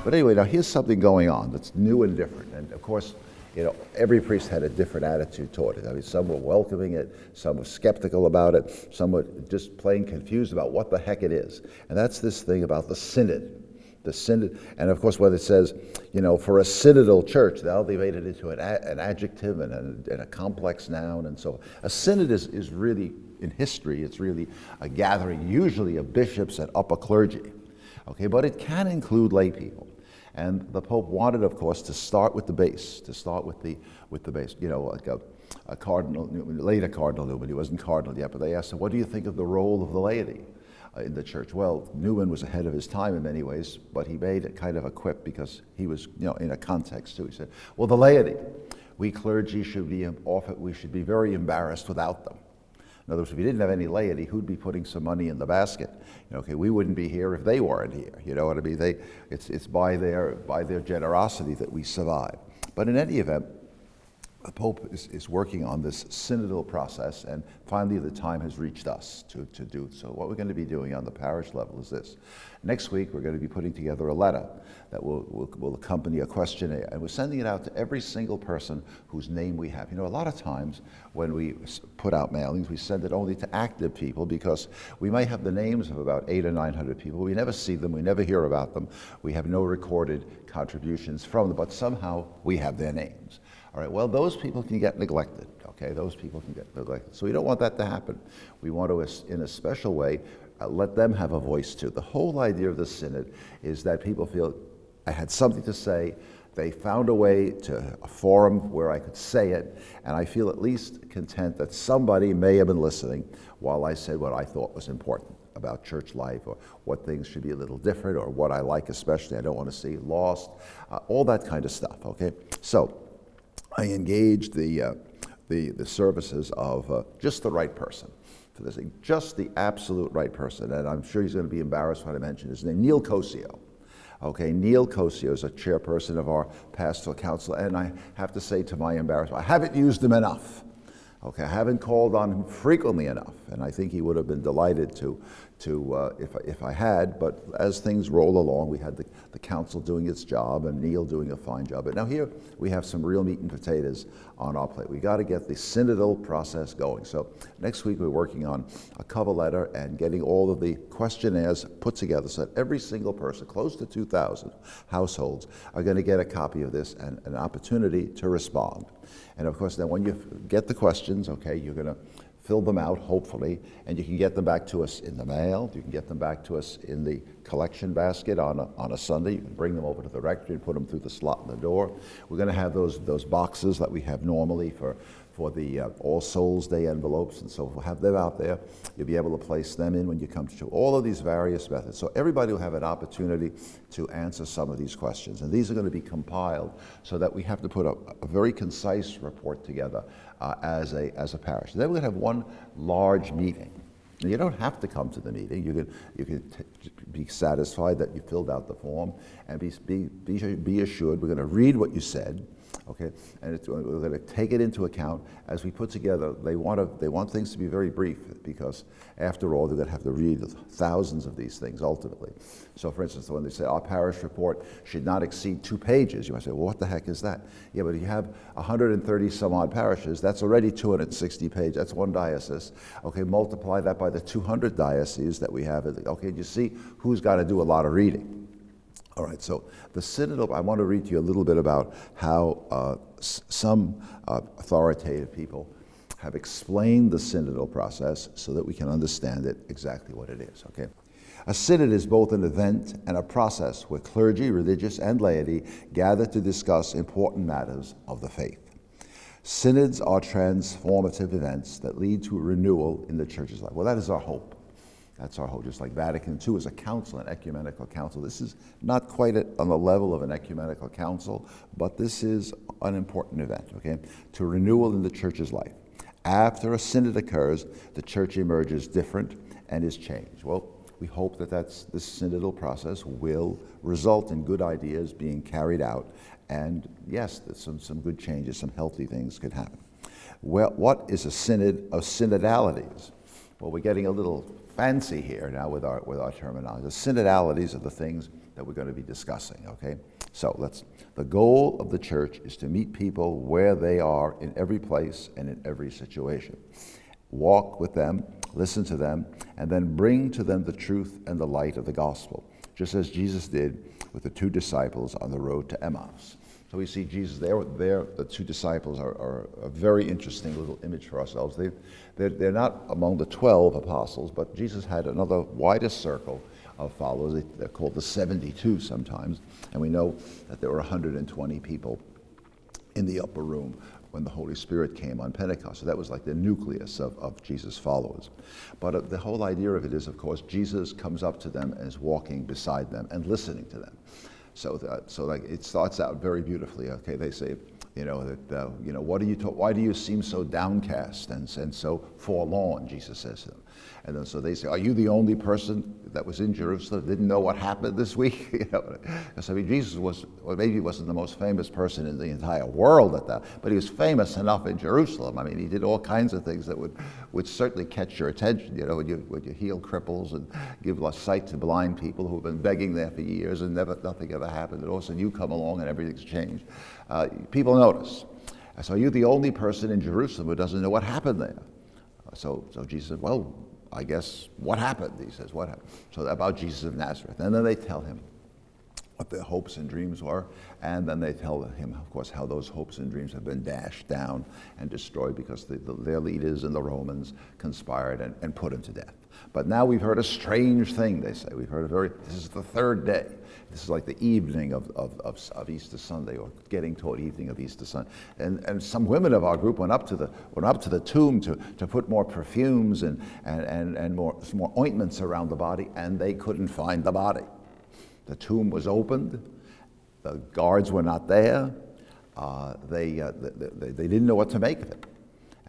But anyway, now here's something going on that's new and different. And of course, every priest had a different attitude toward it. I mean, some were welcoming it, some were skeptical about it, some were just plain confused about what the heck it is. And that's this thing about the synod. The synod, and of course, when it says, for a synodal church, they made it into an adjective and a complex noun, and so a synod is really, in history, it's really a gathering, usually of bishops and upper clergy. Okay, but it can include lay people. And the Pope wanted, of course, to start with the base, base. Like a cardinal, later Cardinal Newman, he wasn't cardinal yet, but they asked him, what do you think of the role of the laity in the church? Well, Newman was ahead of his time in many ways, but he made it kind of a quip because he was, in a context too. He said, well, the laity, we clergy should be very embarrassed without them. In other words, if we didn't have any laity, who'd be putting some money in the basket? We wouldn't be here if they weren't here. You know what I mean? It's by their generosity that we survive. But in any event, the Pope is working on this synodal process, and finally the time has reached us to do so. What we're going to be doing on the parish level is this. Next week, we're going to be putting together a letter that will accompany a questionnaire, and we're sending it out to every single person whose name we have. A lot of times when we put out mailings, we send it only to active people because we might have the names of about 800 or 900 people. We never see them, we never hear about them. We have no recorded contributions from them, but somehow we have their names. All right, well, those people can get neglected, okay? Those people can get neglected. So we don't want that to happen. We want to, in a special way, let them have a voice too. The whole idea of the synod is that people feel, I had something to say, they found a way a forum where I could say it, and I feel at least content that somebody may have been listening while I said what I thought was important about church life, or what things should be a little different, or what I like especially, I don't want to see lost, all that kind of stuff, okay? So, I engaged the services of just the right person for this thing, just the absolute right person, and I'm sure he's going to be embarrassed when I mention his name, Neil Cosio. Okay, Neil Cosio is a chairperson of our pastoral council, and I have to say to my embarrassment, I haven't used him enough. Okay, I haven't called on him frequently enough, and I think he would have been delighted to if I had, but as things roll along, we had the council doing its job and Neil doing a fine job. But now here we have some real meat and potatoes on our plate. We got to get the synodal process going. So next week we're working on a cover letter and getting all of the questionnaires put together so that every single person, close to 2,000 households, are going to get a copy of this and an opportunity to respond. And of course, then when you get the questions, okay, you're going to fill them out, hopefully, and you can get them back to us in the mail. You can get them back to us in the collection basket on a Sunday. You can bring them over to the rectory and put them through the slot in the door. We're going to have those boxes that we have normally for the All Souls Day envelopes, and so we'll have them out there. You'll be able to place them in when you come to all of these various methods. So everybody will have an opportunity to answer some of these questions, and these are going to be compiled so that we have to put a very concise report together as a parish. And then we're going to have one large meeting. Now, you don't have to come to the meeting. You can be satisfied that you filled out the form, and be assured we're going to read what you said. Okay, and we're going to take it into account as we put together. They want things to be very brief because, after all, they're going to have to read thousands of these things ultimately. So, for instance, when they say our parish report should not exceed 2 pages, you might say, well, what the heck is that? Yeah, but if you have 130 some odd parishes, that's already 260 pages. That's one diocese. Okay, multiply that by the 200 dioceses that we have. Okay, you see who's got to do a lot of reading. All right, so the synodal, I want to read to you a little bit about how some authoritative people have explained the synodal process so that we can understand it exactly what it is, okay? A synod is both an event and a process where clergy, religious, and laity gather to discuss important matters of the faith. Synods are transformative events that lead to a renewal in the church's life. Well, that is our hope. That's our hope. Just like Vatican II is a council, an ecumenical council. This is not quite on the level of an ecumenical council, but this is an important event, okay, to renewal in the church's life. After a synod occurs, the church emerges different and is changed. Well, we hope that this synodal process will result in good ideas being carried out, and yes, that some good changes, some healthy things could happen. Well, what is a synod of synodalities? Well, we're getting a little fancy here now with our terminology. The synodalities are the things that we're going to be discussing, okay? So the goal of the church is to meet people where they are in every place and in every situation. Walk with them, listen to them, and then bring to them the truth and the light of the gospel, just as Jesus did with the two disciples on the road to Emmaus. So we see Jesus there. The two disciples are a very interesting little image for ourselves. They're not among the 12 apostles, but Jesus had another wider circle of followers. They're called the 72 sometimes, and we know that there were 120 people in the upper room when the Holy Spirit came on Pentecost. So that was like the nucleus of Jesus' followers. But the whole idea of it is, of course, Jesus comes up to them and is walking beside them and listening to them. So like it starts out very beautifully. Okay, they say, why do you seem so downcast and so forlorn? Jesus says to them, and then so they say, are you the only person that was in Jerusalem that didn't know what happened this week? Because I mean, Jesus maybe he wasn't the most famous person in the entire world at that, but he was famous enough in Jerusalem. I mean, he did all kinds of things that would certainly catch your attention. Would you heal cripples and give sight to blind people who have been begging there for years and nothing ever happened, and all of a sudden you come along and everything's changed. People notice. So are you the only person in Jerusalem who doesn't know what happened there? So Jesus said, well, I guess, what happened? He says, what happened? So about Jesus of Nazareth. And then they tell him what their hopes and dreams were, and then they tell him, of course, how those hopes and dreams have been dashed down and destroyed because their leaders and the Romans conspired and put him to death. But now we've heard a strange thing, they say. We've heard this is the third day. This is like the evening of Easter Sunday, or getting toward evening of Easter Sunday. And some women of our group went up to the tomb to put more perfumes and more ointments around the body, and they couldn't find the body. The tomb was opened. The guards were not there. They didn't know what to make of it.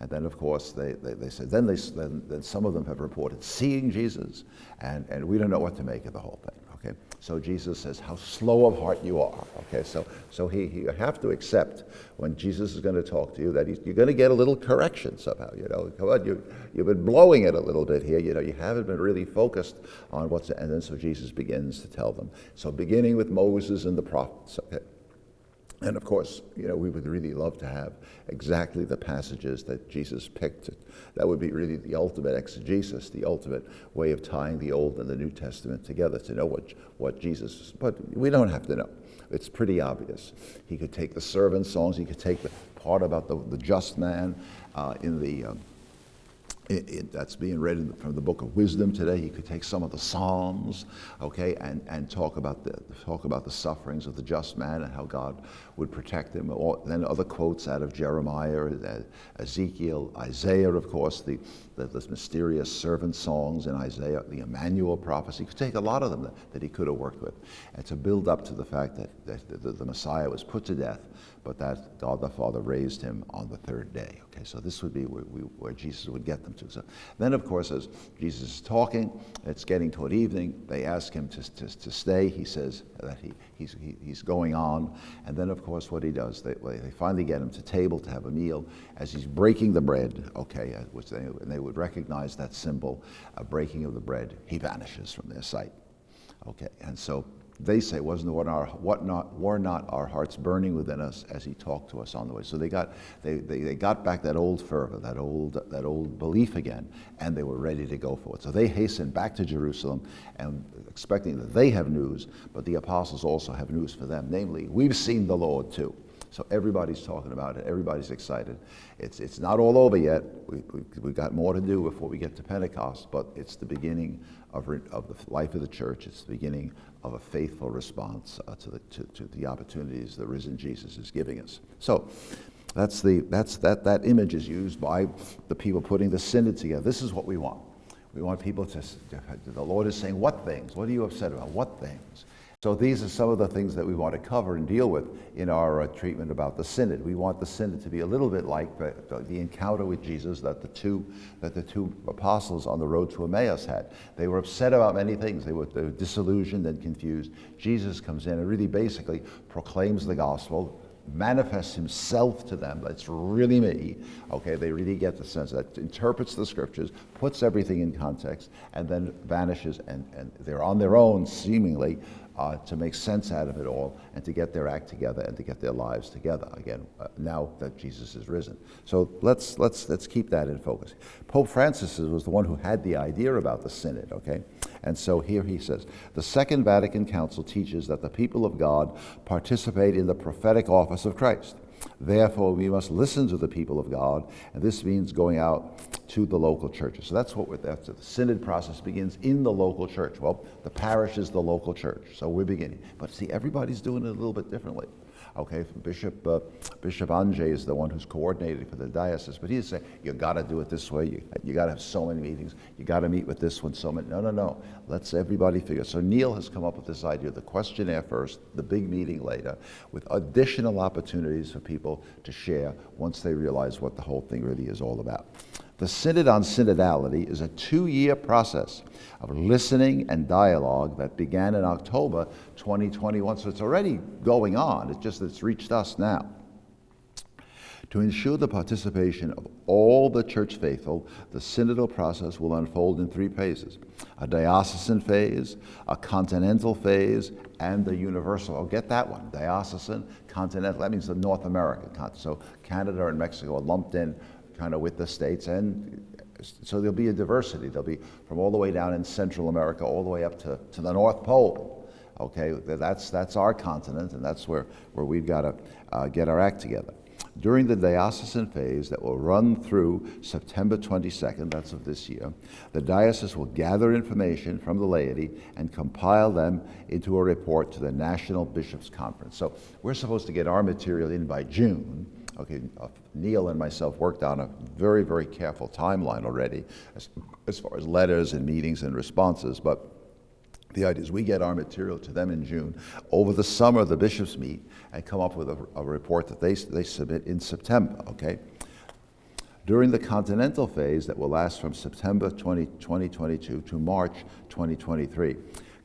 And then, of course, they said, then some of them have reported seeing Jesus, and we don't know what to make of the whole thing. Okay, so Jesus says, how slow of heart you are. Okay, so you have to accept when Jesus is going to talk to you that you're going to get a little correction somehow. Come on, you've been blowing it a little bit here. You haven't been really focused on and then so Jesus begins to tell them. So beginning with Moses and the prophets. Okay. And of course, we would really love to have exactly the passages that Jesus picked. That would be really the ultimate exegesis, the ultimate way of tying the Old and the New Testament together to know what Jesus, but we don't have to know. It's pretty obvious. He could take the servant songs, he could take the part about the just man that's being read from the book of wisdom today. He could take some of the Psalms, okay, and talk about the sufferings of the just man and how God would protect him. Or then other quotes out of Jeremiah, Ezekiel, Isaiah, of course, the mysterious servant songs in Isaiah, the Emmanuel prophecy. He could take a lot of them that he could have worked with, and to build up to the fact that the Messiah was put to death, but that God the Father raised him on the third day. Okay, so this would be where Jesus would get them to. So then, of course, as Jesus is talking, it's getting toward evening. They ask him to stay. He says that he's going on. And then, of course, what he does, they finally get him to table to have a meal. As he's breaking the bread, okay, which they would recognize that symbol, a breaking of the bread, he vanishes from their sight. Okay, and so they say, were not our hearts burning within us as he talked to us on the way? So they got back that old fervor, that old belief again, and they were ready to go for it. So they hastened back to Jerusalem, and expecting that they have news, but the apostles also have news for them. Namely, we've seen the Lord too. So everybody's talking about it. Everybody's excited. It's not all over yet. We've got more to do before we get to Pentecost, but it's the beginning of the life of the church. It's the beginning of a faithful response to the opportunities the risen Jesus is giving us. So that image is used by the people putting the Synod together. This is what we want. We want people the Lord is saying, what things? What are you upset about? What things? So these are some of the things that we want to cover and deal with in our treatment about the Synod. We want the Synod to be a little bit like the encounter with Jesus that the two apostles on the road to Emmaus had. They were upset about many things. They were disillusioned and confused. Jesus comes in and really basically proclaims the gospel, manifests himself to them. That's really me. Okay, they really get the sense that interprets the scriptures, puts everything in context, and then vanishes, and they're on their own, seemingly, to make sense out of it all and to get their act together and to get their lives together again, now that Jesus is risen. So let's keep that in focus. Pope Francis was the one who had the idea about the Synod, okay? And so here he says, the Second Vatican Council teaches that the people of God participate in the prophetic office of Christ. Therefore, we must listen to the people of God, and this means going out to the local churches. So that's the Synod process begins in the local church. Well, the parish is the local church, so we're beginning. But see, everybody's doing it a little bit differently. Okay, Bishop Ange is the one who's coordinating for the diocese, but he's saying, you got to do it this way, you got to have so many meetings, you got to meet with this one, so many. No, let's everybody figure. So Neil has come up with this idea, the questionnaire first, the big meeting later, with additional opportunities for people to share once they realize what the whole thing really is all about. The Synod on Synodality is a 2-year process of listening and dialogue that began in October 2021, so it's already going on, it's just that it's reached us now. To ensure the participation of all the church faithful, the synodal process will unfold in 3 phases: a diocesan phase, a continental phase, and the universal. Oh, get that one, diocesan, continental, that means the North American continent. So Canada and Mexico are lumped in kind of with the states, and so there'll be a diversity. There'll be from all the way down in Central America all the way up to the North Pole. Okay, that's our continent, and that's where we've got to get our act together. During the diocesan phase that will run through September 22nd, that's of this year, the diocese will gather information from the laity and compile them into a report to the National Bishops' Conference. So we're supposed to get our material in by June. Okay, Neil and myself worked on a very, very careful timeline already as far as letters and meetings and responses, but the idea is we get our material to them in June. Over the summer, the bishops meet and come up with a report that they submit in September, okay? During the continental phase that will last from September 2022 to March 2023,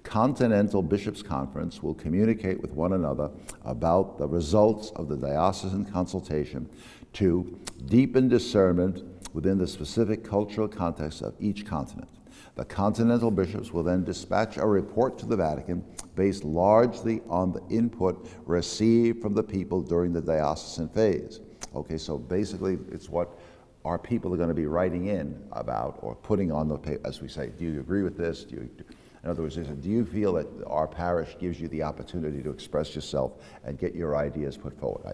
Continental Bishops' Conference will communicate with one another about the results of the diocesan consultation to deepen discernment within the specific cultural context of each continent. The continental bishops will then dispatch a report to the Vatican based largely on the input received from the people during the diocesan phase. Okay, so basically it's what our people are going to be writing in about or putting on the paper, as we say, do you agree with this? In other words, do you feel that our parish gives you the opportunity to express yourself and get your ideas put forward?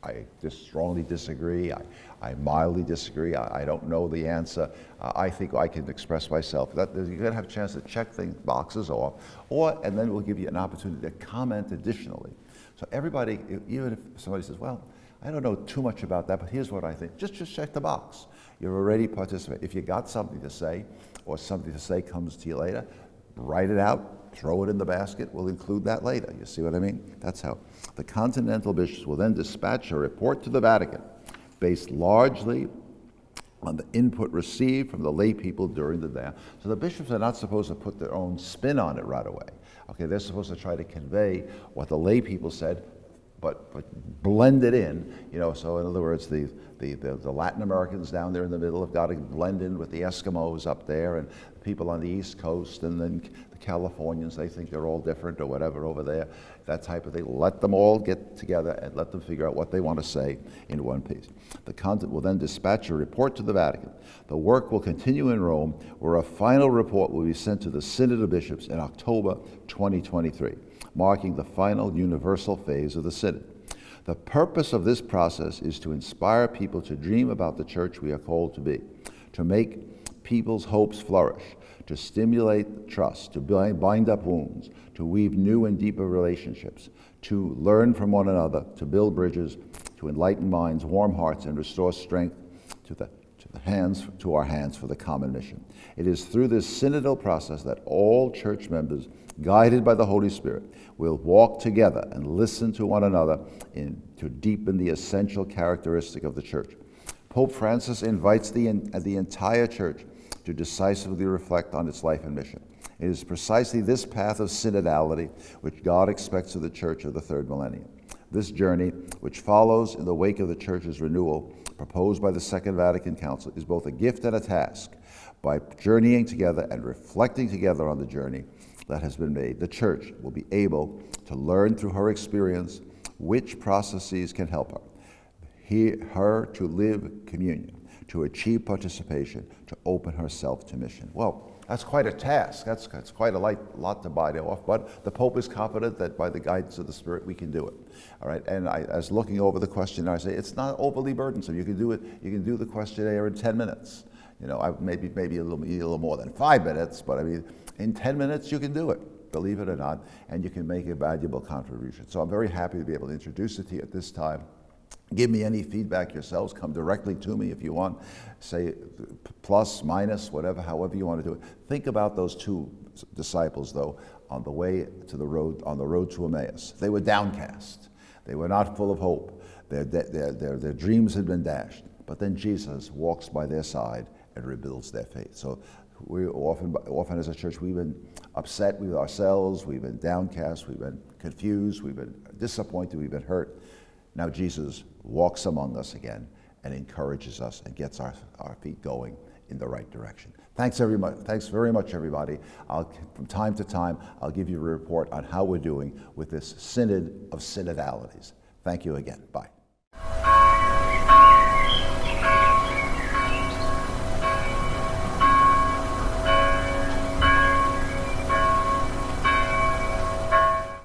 I just strongly disagree. I mildly disagree. I don't know the answer. I think I can express myself. You're going to have a chance to check things, boxes off, and then we'll give you an opportunity to comment additionally. So everybody, even if somebody says, well, I don't know too much about that, but here's what I think. Just check the box. You're already participating. If you got something to say, or something to say comes to you later, write it out, throw it in the basket, we'll include that later. You see what I mean? That's how. The continental bishops will then dispatch a report to the Vatican based largely on the input received from the lay people during the day. So the bishops are not supposed to put their own spin on it right away. Okay, they're supposed to try to convey what the lay people said, but blend it in, so in other words, the Latin Americans down there in the middle have got to blend in with the Eskimos up there, and the people on the East Coast, and then the Californians, they think they're all different or whatever over there, that type of thing. Let them all get together and let them figure out what they want to say in one piece. The content will then dispatch a report to the Vatican. The work will continue in Rome, where a final report will be sent to the Synod of Bishops in October 2023. Marking the final universal phase of the Synod. The purpose of this process is to inspire people to dream about the church we are called to be, to make people's hopes flourish, to stimulate trust, to bind up wounds, to weave new and deeper relationships, to learn from one another, to build bridges, to enlighten minds, warm hearts, and restore strength to our hands for the common mission. It is through this synodal process that all church members, guided by the Holy Spirit, will walk together and listen to one another to deepen the essential characteristic of the church. Pope Francis invites the entire church to decisively reflect on its life and mission. It is precisely this path of synodality which God expects of the church of the third millennium. This journey, which follows in the wake of the church's renewal, proposed by the Second Vatican Council, is both a gift and a task. By journeying together and reflecting together on the journey, that has been made, the Church will be able to learn through her experience which processes can help her to live communion, to achieve participation, to open herself to mission. Well, that's quite a task. That's quite a lot to bite off, but the Pope is confident that by the guidance of the Spirit we can do it. All right, and as looking over the questionnaire, I say it's not overly burdensome. You can do it. You can do the questionnaire in 10 minutes. You know, maybe a little more than 5 minutes, but I mean, in 10 minutes you can do it, believe it or not, and you can make a valuable contribution. So I'm very happy to be able to introduce it to you at this time. Give me any feedback yourselves. Come directly to me if you want. Say plus, minus, whatever, however you want to do it. Think about those two disciples, though, on the way to the road, on the road to Emmaus. They were downcast. They were not full of hope. Their dreams had been dashed. But then Jesus walks by their side and rebuilds their faith. So we often as a church, we've been upset with ourselves. We've been downcast. We've been confused. We've been disappointed. We've been hurt. Now Jesus walks among us again and encourages us and gets our feet going in the right direction. Thanks very much, everybody. From time to time, I'll give you a report on how we're doing with this Synod of Synodalities. Thank you again. Bye.